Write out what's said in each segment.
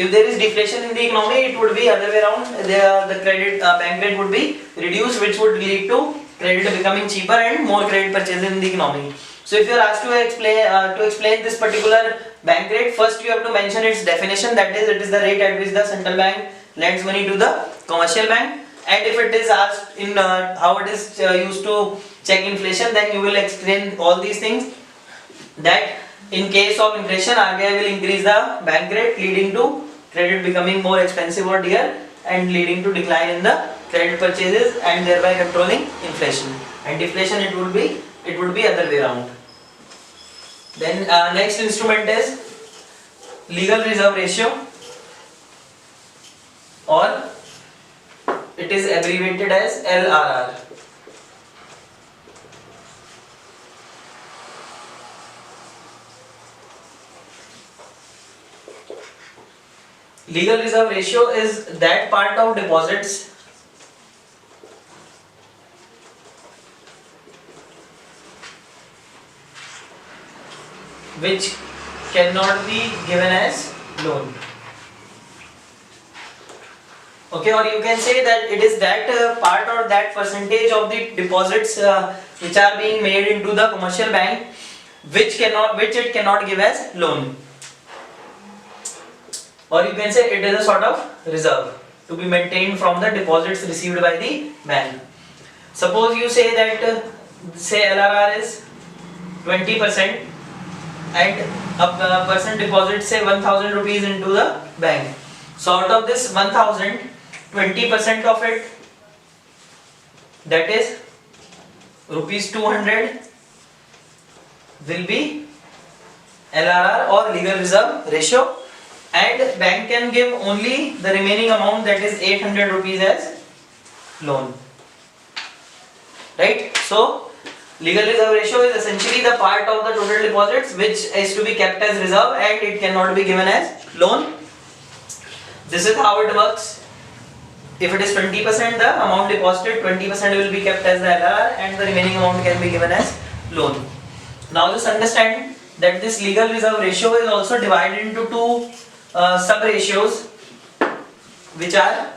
If there is deflation in the economy, it would be other way around. The credit bank rate would be reduced, which would lead to credit becoming cheaper and more credit purchase in the economy. So if you are asked to explain this particular bank rate, first you have to mention its definition. That is, it is the rate at which the central bank lends money to the commercial bank. And if it is asked in how it is used to check inflation, then you will explain all these things. That in case of inflation, RBI will increase the bank rate, leading to credit becoming more expensive or dear, and leading to decline in the credit purchases, and thereby controlling inflation. And deflation, it would be other way around. Then next instrument is legal reserve ratio, or it is abbreviated as LRR. Legal reserve ratio is that part of deposits which cannot be given as loan. Okay, or you can say that it is that part or that percentage of the deposits which are being made into the commercial bank which it cannot give as loan. Or you can say it is a sort of reserve to be maintained from the deposits received by the bank. Suppose you say that say LRR is 20% and a person deposits say 1000 rupees into the bank. So out of this 1000, 20% of it, that is rupees 200, will be LRR or legal reserve ratio, and bank can give only the remaining amount, that is 800 rupees as loan. Right? So legal reserve ratio is essentially the part of the total deposits which is to be kept as reserve and it cannot be given as loan. This is how it works. If it is 20% the amount deposited, 20% will be kept as the LRR and the remaining amount can be given as loan. Now just understand that this legal reserve ratio is also divided into two sub-ratios, which are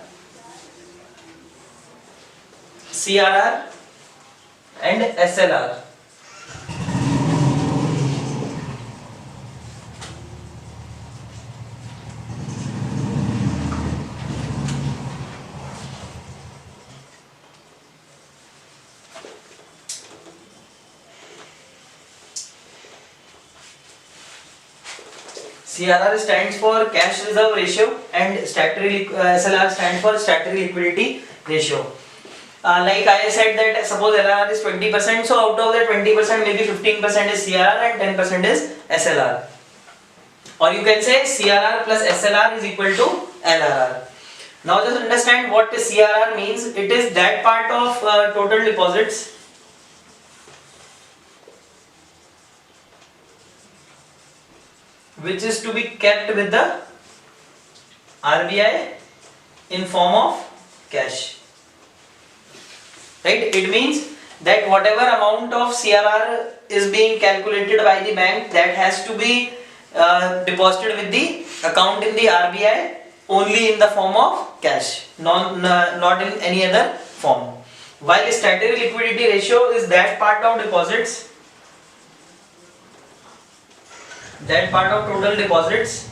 CRR and SLR. CRR stands for cash reserve ratio and SLR stands for statutory liquidity ratio. Like I said that suppose LRR is 20%, so out of that 20% maybe 15% is CRR and 10% is SLR. Or you can say CRR plus SLR is equal to LRR. Now just understand what CRR means. It is that part of total deposits which is to be kept with the RBI in form of cash. Right? It means that whatever amount of CRR is being calculated by the bank, that has to be deposited with the account in the RBI only in the form of cash, not in any other form. While statutory liquidity ratio is that part of deposits, that part of total deposits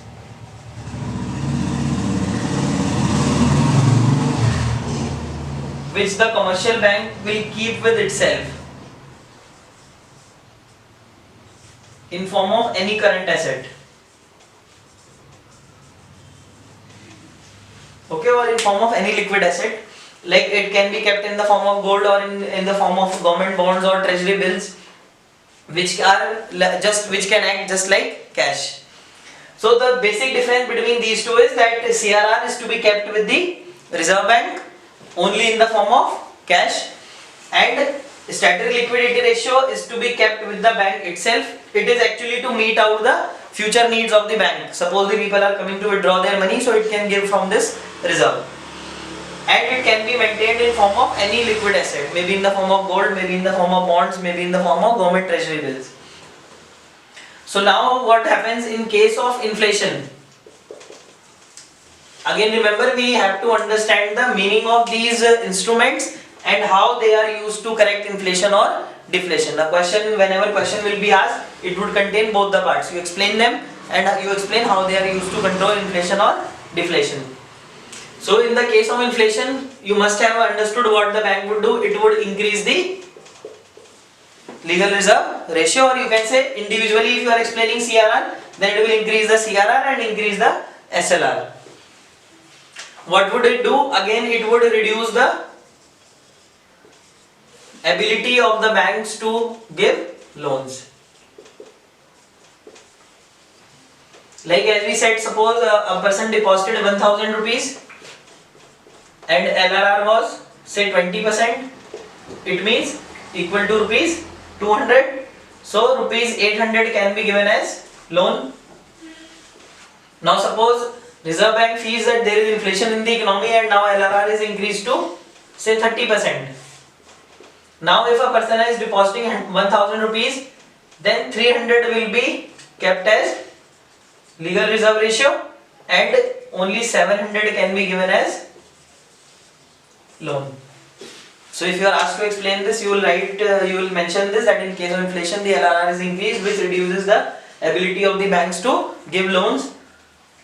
which the commercial bank will keep with itself in form of any current asset. Okay, or in form of any liquid asset, like it can be kept in the form of gold or in the form of government bonds or treasury bills, which can act just like cash. So the basic difference between these two is that CRR is to be kept with the Reserve Bank only in the form of cash, and statutory liquidity ratio is to be kept with the bank itself. It is actually to meet out the future needs of the bank. Suppose the people are coming to withdraw their money, so it can give from this reserve, and it can be maintained in form of any liquid asset, maybe in the form of gold, maybe in the form of bonds, maybe in the form of government treasury bills. So now what happens in case of inflation? Again remember, we have to understand the meaning of these instruments and how they are used to correct inflation or deflation. The question, whenever question will be asked, it would contain both the parts. You explain them and you explain how they are used to control inflation or deflation. So in the case of inflation, you must have understood what the bank would do. It would increase the legal reserve ratio, or you can say individually if you are explaining CRR, then it will increase the CRR and increase the SLR. What would it do? Again, it would reduce the ability of the banks to give loans. Like as we said, suppose a person deposited 1000 rupees and LRR was say 20%, it means equal to rupees 200. So rupees 800 can be given as loan. Now suppose Reserve Bank feels that there is inflation in the economy and now LRR is increased to say 30%. Now if a person is depositing 1000 rupees, then 300 will be kept as legal reserve ratio and only 700 can be given as loan. So if you are asked to explain this, you will write, you will mention this, that in case of inflation the LRR is increased, which reduces the ability of the banks to give loans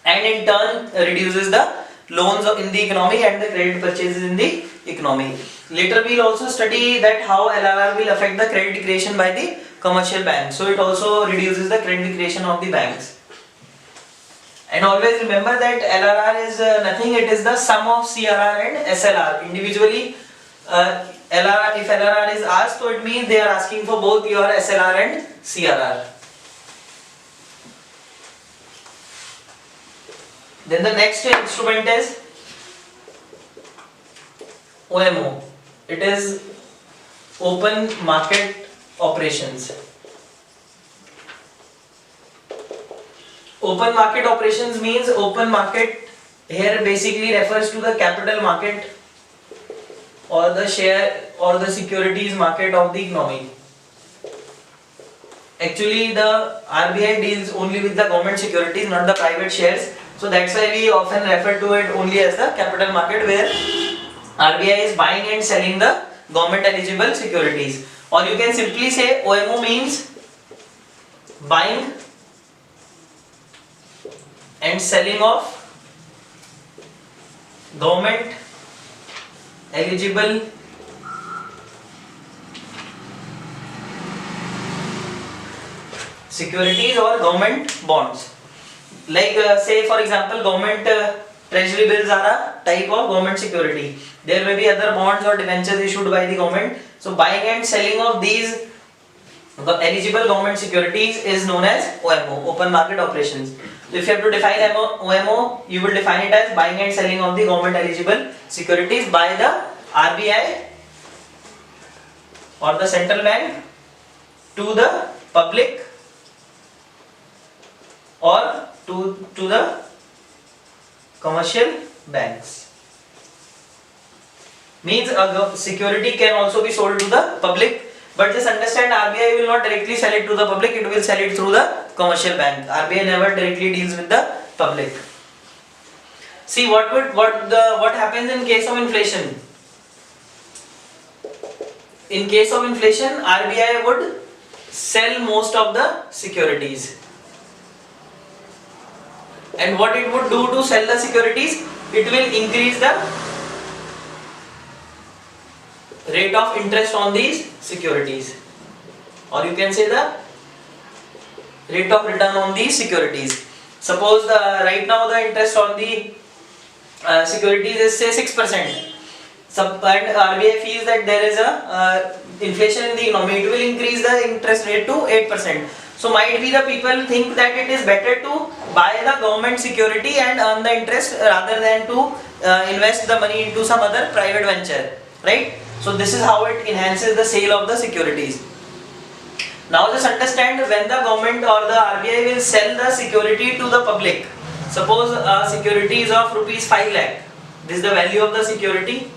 and in turn reduces the loans in the economy and the credit purchases in the economy. Later we will also study that how LRR will affect the credit creation by the commercial banks. So it also reduces the credit creation of the banks. And always remember that LRR is nothing, it is the sum of CRR and SLR. Individually, LRR, if LRR is asked, so it means they are asking for both your SLR and CRR. Then the next instrument is OMO. It is open market operations. Open market operations means open market here basically refers to the capital market or the share or the securities market of the economy. Actually the RBI deals only with the government securities, not the private shares. So that's why we often refer to it only as the capital market, where RBI is buying and selling the government eligible securities. Or you can simply say OMO means buying and selling of government eligible securities or government bonds. Like say for example government treasury bills are a type of government security. There may be other bonds or debentures issued by the government. So buying and selling of these eligible government securities is known as OMO, open market operations. So if you have to define OMO, you will define it as buying and selling of the government eligible securities by the RBI or the central bank to the public or to the commercial banks. Means a security can also be sold to the public, but just understand RBI will not directly sell it to the public, it will sell it through the commercial bank. RBI never directly deals with the public. See what happens in case of inflation. In case of inflation, RBI would sell most of the securities. And what it would do to sell the securities, it will increase the rate of interest on these securities, or you can say the rate of return on these securities. Suppose right now the interest on the securities is say 6%. And RBI feels that there is a inflation in the economy, it will increase the interest rate to 8%. So might be the people think that it is better to buy the government security and earn the interest rather than to invest the money into some other private venture, right? So this is how it enhances the sale of the securities. Now just understand, when the government or the RBI will sell the security to the public, suppose security is of rupees 5 lakh, this is the value of the security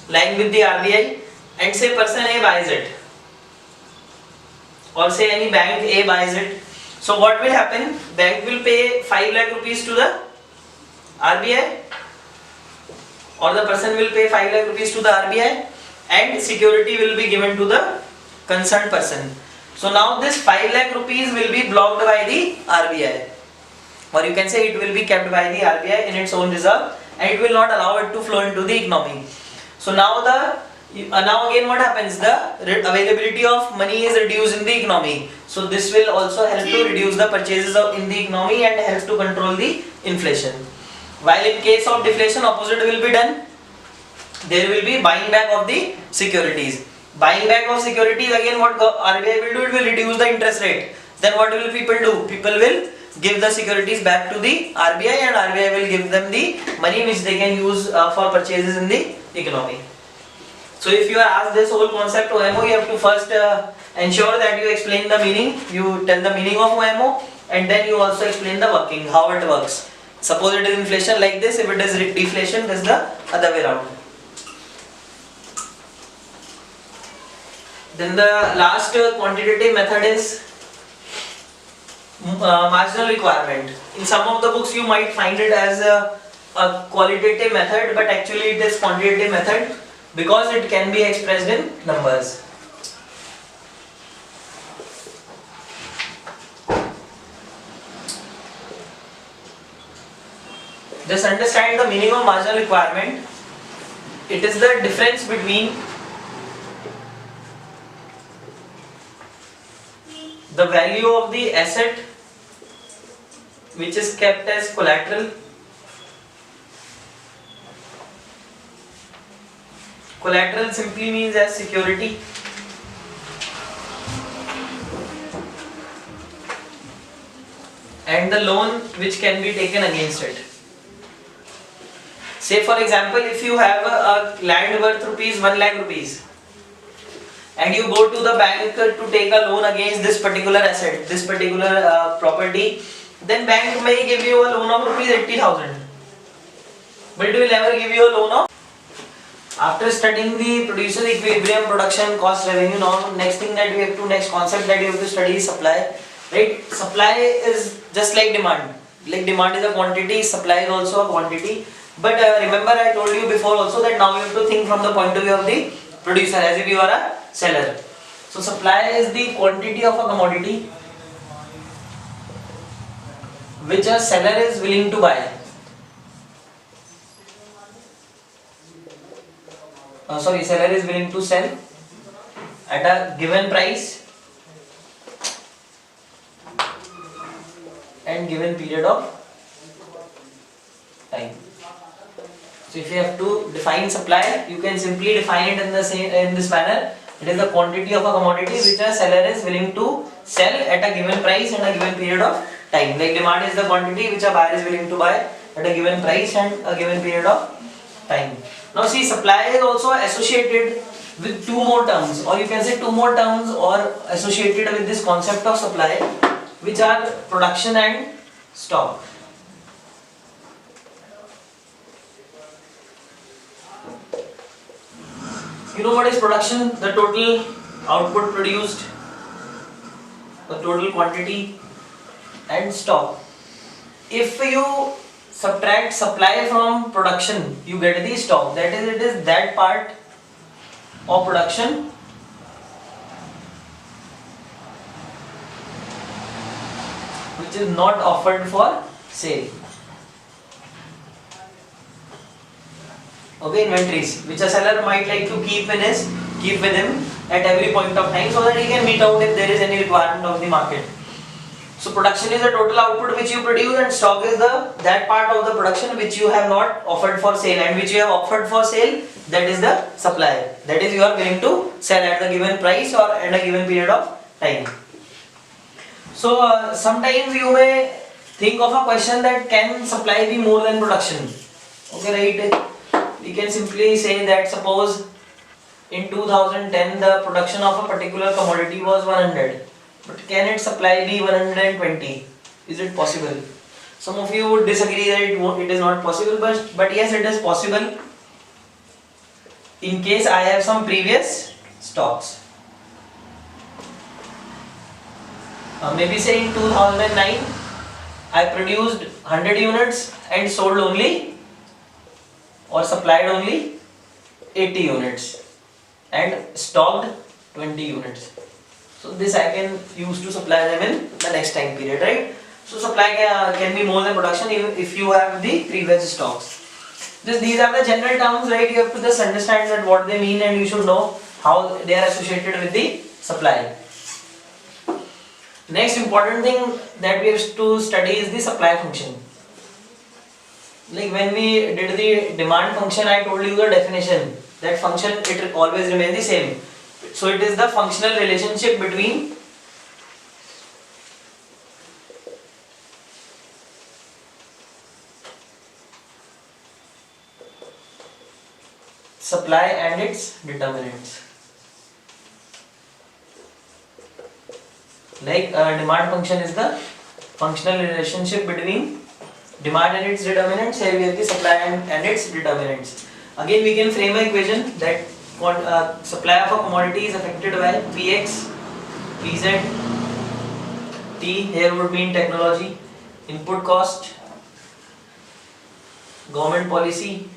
lying with the RBI, and say person A buys it, or say any bank A buys it. So what will happen? Bank will pay 5 lakh rupees to the RBI or the person will pay 5 lakh rupees to the RBI and security will be given to the concerned person. So now this 5 lakh rupees will be blocked by the RBI, or you can say it will be kept by the RBI in its own reserve and it will not allow it to flow into the economy. So now now again what happens, the availability of money is reduced in the economy. So this will also help to reduce the purchases in the economy and help to control the inflation. While in case of deflation, opposite will be done. There will be buying back of the securities. Buying back of securities, again what RBI will do, it will reduce the interest rate. Then what will people do? People will give the securities back to the RBI and RBI will give them the money which they can use for purchases in the economy. So if you are asked this whole concept OMO, you have to first ensure that you explain the meaning, you tell the meaning of OMO and then you also explain the working, how it works. Suppose it is inflation like this, if it is deflation, this is the other way around. Then the last quantitative method is marginal requirement. In some of the books you might find it as a qualitative method, but actually it is quantitative method because it can be expressed in numbers. Just understand the meaning of marginal requirement. It is the difference between the value of the asset which is kept as collateral. Collateral simply means as security. And the loan which can be taken against it. Say for example, if you have a land worth ₹1 lakh rupees and you go to the bank to take a loan against this particular asset, this particular property, then bank may give you a loan of ₹80,000, but it will never give you a loan of. After studying the producer equilibrium, production, cost, revenue, now next thing that we have to, next concept that you have to study is supply. Right? Supply is just like demand. Like demand is a quantity, supply is also a quantity. But remember I told you before also that now you have to think from the point of view of the producer as if you are a seller. So supply is the quantity of a commodity which a seller is willing to buy. Seller is willing to sell at a given price and given period of time. So if you have to define supply, you can simply define it in this manner. It is the quantity of a commodity which a seller is willing to sell at a given price and a given period of time. Like demand is the quantity which a buyer is willing to buy at a given price and a given period of time. Now see, supply is also associated with two more terms, or you can say two more terms or associated with this concept of supply, which are production and stock. You know what is production? The total output produced, the total quantity, and stock. If you subtract supply from production, you get the stock. That is, it is that part of production which is not offered for sale. Okay, inventories which a seller might like to keep with him at every point of time so that he can meet out if there is any requirement of the market. So production is the total output which you produce, and stock is that part of the production which you have not offered for sale, and which you have offered for sale, that is the supply. That is, you are willing to sell at the given price or at a given period of time. So sometimes you may think of a question that can supply be more than production. Okay, right? We can simply say that suppose in 2010 the production of a particular commodity was 100. But can its supply be 120? Is it possible? Some of you would disagree that it is not possible, but yes, it is possible in case I have some previous stocks. Maybe say in 2009 I produced 100 units and sold only or supplied only 80 units and stocked 20 units. So this I can use to supply them in the next time period, right? So supply can be more than production even if you have the previous stocks. These are the general terms, right? You have to just understand that what they mean and you should know how they are associated with the supply. Next important thing that we have to study is the supply function. Like when we did the demand function, I told you the definition. That function, it always remains the same. So it is the functional relationship between supply and its determinants. Like demand function is the functional relationship between demand and its determinants. Here we have the supply and its determinants. Again we can frame an equation that supply of a commodity is affected by Px, Pz, T here would mean technology, input cost, government policy,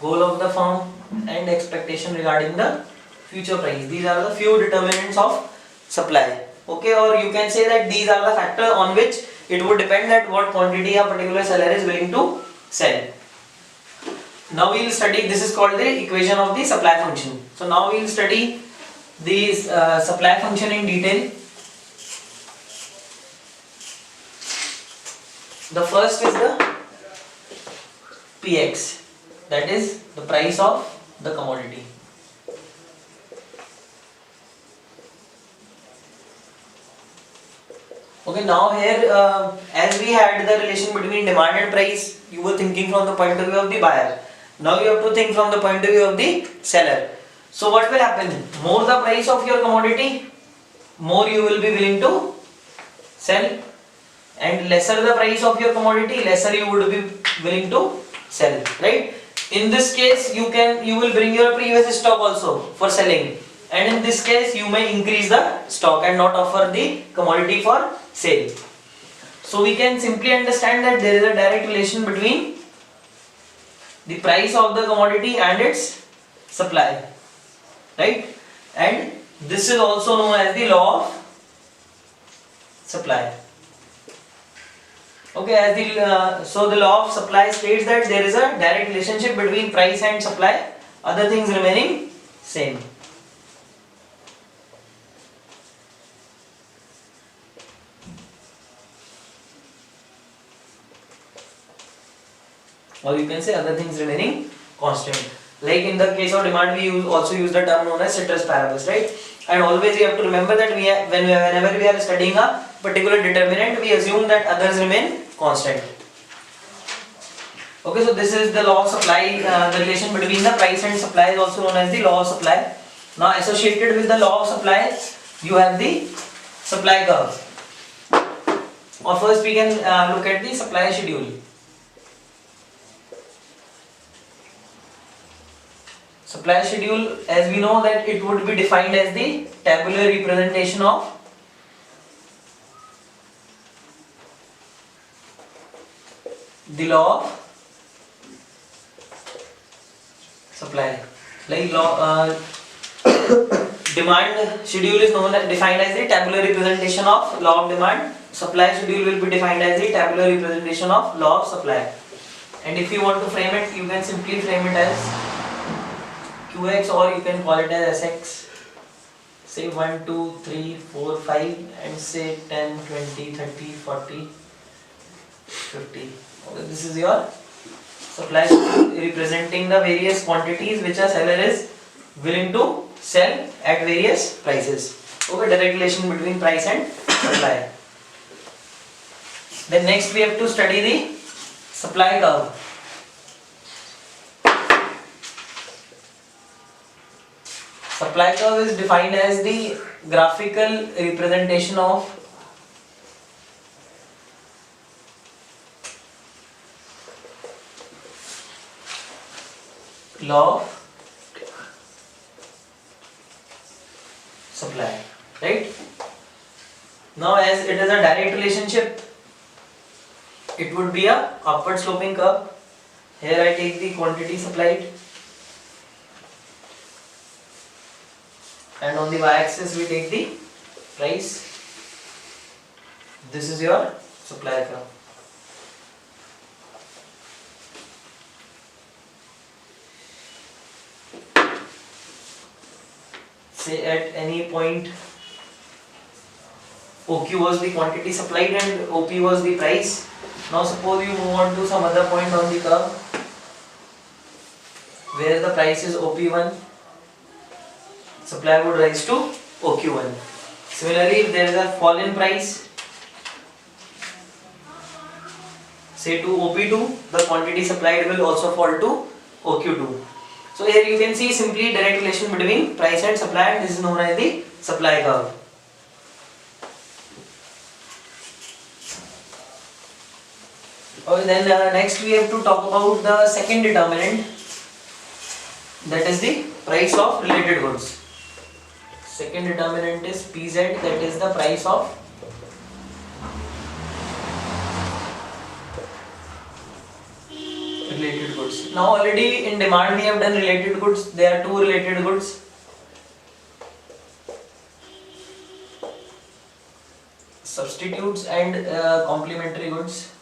goal of the firm and expectation regarding the future price. These are the few determinants of supply. Okay, or you can say that these are the factors on which it would depend that what quantity a particular seller is willing to sell. Now we will study, this is called the equation of the supply function. So now we will study the supply function in detail. The first is the Px, that is the price of the commodity. Okay, now here as we had the relation between demand and price, you were thinking from the point of view of the buyer. Now you have to think from the point of view of the seller. So what will happen? More the price of your commodity, more you will be willing to sell, and lesser the price of your commodity, lesser you would be willing to sell, right? In this case you will bring your previous stock also for selling, and in this case you may increase the stock and not offer the commodity for sale. So we can simply understand that there is a direct relation between the price of the commodity and its supply, right? And this is also known as the law of supply. Okay, as so the law of supply states that there is a direct relationship between price and supply, other things remaining same. Or you can say other things remaining constant. Like in the case of demand, we also use the term known as ceteris paribus, right? And always you have to remember that whenever we are studying a particular determinant, we assume that others remain constant. Okay, so this is the law of supply. The relation between the price and supply is also known as the law of supply. Now associated with the law of supply, you have the supply curve. Or first we can look at the supply schedule. Supply schedule, as we know that it would be defined as the tabular representation of the law of supply. Like demand schedule is defined as the tabular representation of law of demand. Supply schedule will be defined as the tabular representation of law of supply. And if you want to frame it, you can simply frame it as Qx, or you can call it as Sx. Say 1, 2, 3, 4, 5 and say 10, 20, 30, 40, 50. Okay, this is your supply representing the various quantities which a seller is willing to sell at various prices. Okay, direct relation between price and supply. Then next we have to study the supply curve. Supply curve is defined as the graphical representation of law of supply, right? Now as it is a direct relationship, it would be a upward sloping curve. Here I take the quantity supplied, and on the y-axis we take the price. This is your supply curve. Say at any point OQ was the quantity supplied and OP was the price. Now suppose you move on to some other point on the curve where the price is OP1, supply would rise to OQ1. Similarly, if there is a fall in price, say to OP2, the quantity supplied will also fall to OQ2. So here you can see simply direct relation between price and supply, and this is known as the supply curve. Okay, then next we have to talk about the second determinant, that is the price of related goods. Second determinant is PZ, that is the price of related goods. Now already in demand we have done related goods. There are two related goods. Substitutes and complementary goods.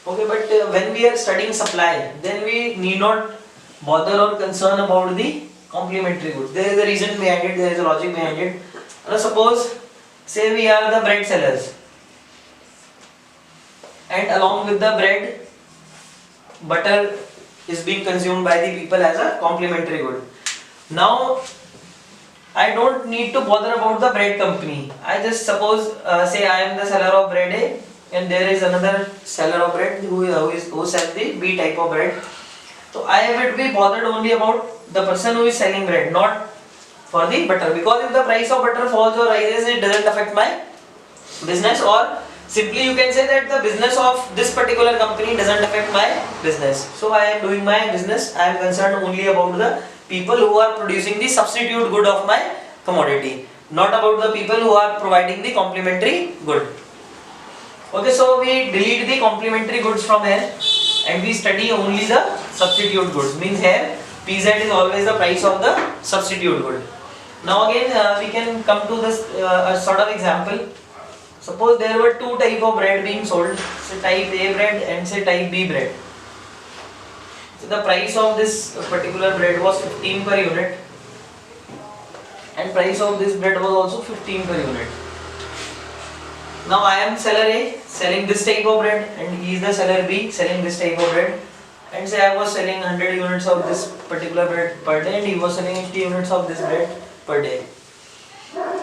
Okay, but when we are studying supply, then we need not bother or concern about the complementary goods. There is a reason behind it, there is a logic behind it. Now suppose, say we are the bread sellers, and along with the bread, butter is being consumed by the people as a complementary good. Now, I don't need to bother about the bread company. I just suppose, say I am the seller of bread A, and there is another seller of bread who sells the B type of bread. So I would be bothered only about the person who is selling bread, not for the butter, because if the price of butter falls or rises, it doesn't affect my business, or simply you can say that the business of this particular company doesn't affect my business. So I am doing my business, I am concerned only about the people who are producing the substitute good of my commodity, not about the people who are providing the complementary good. Okay, so we delete the complementary goods from here and we study only the substitute goods. Means here PZ is always the price of the substitute good. Now again we can come to this sort of example. Suppose there were two type of bread being sold, say type A bread and say type B bread. So the price of this particular bread was 15 per unit, and price of this bread was also 15 per unit. Now I am seller A selling this type of bread, and he is the seller B selling this type of bread, and say I was selling 100 units of this particular bread per day and he was selling 80 units of this bread per day.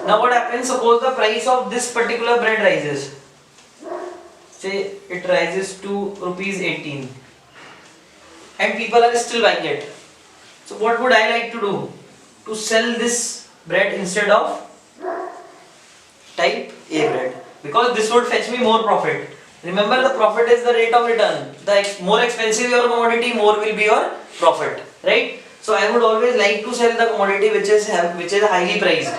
Now what happens, suppose the price of this particular bread rises, say it rises to rupees 18 and people are still buying it. So what would I like to do? To sell this bread instead of type A bread, because this would fetch me more profit. Remember, the profit is the rate of return. The more expensive your commodity, more will be your profit, right? So I would always like to sell the commodity which is highly priced.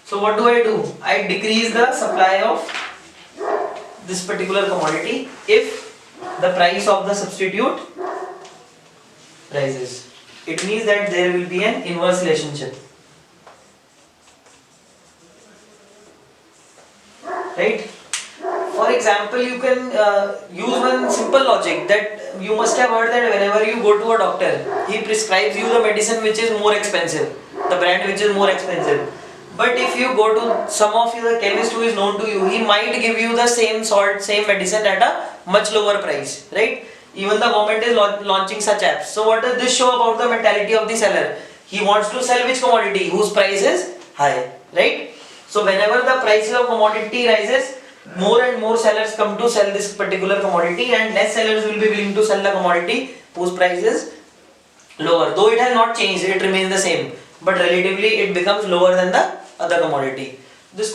So what do? I decrease the supply of this particular commodity if the price of the substitute rises. It means that there will be an inverse relationship, right? For example, you can use one simple logic that you must have heard that whenever you go to a doctor, he prescribes you the medicine which is more expensive, the brand which is more expensive. But if you go to some of the chemist who is known to you, he might give you the same medicine at a much lower price, right? Even the government is launching such apps. So what does this show about the mentality of the seller? He wants to sell which commodity? Whose price is high, right? So whenever the price of commodity rises, more and more sellers come to sell this particular commodity, and less sellers will be willing to sell the commodity whose price is lower. Though it has not changed, it remains the same, but relatively it becomes lower than the other commodity. This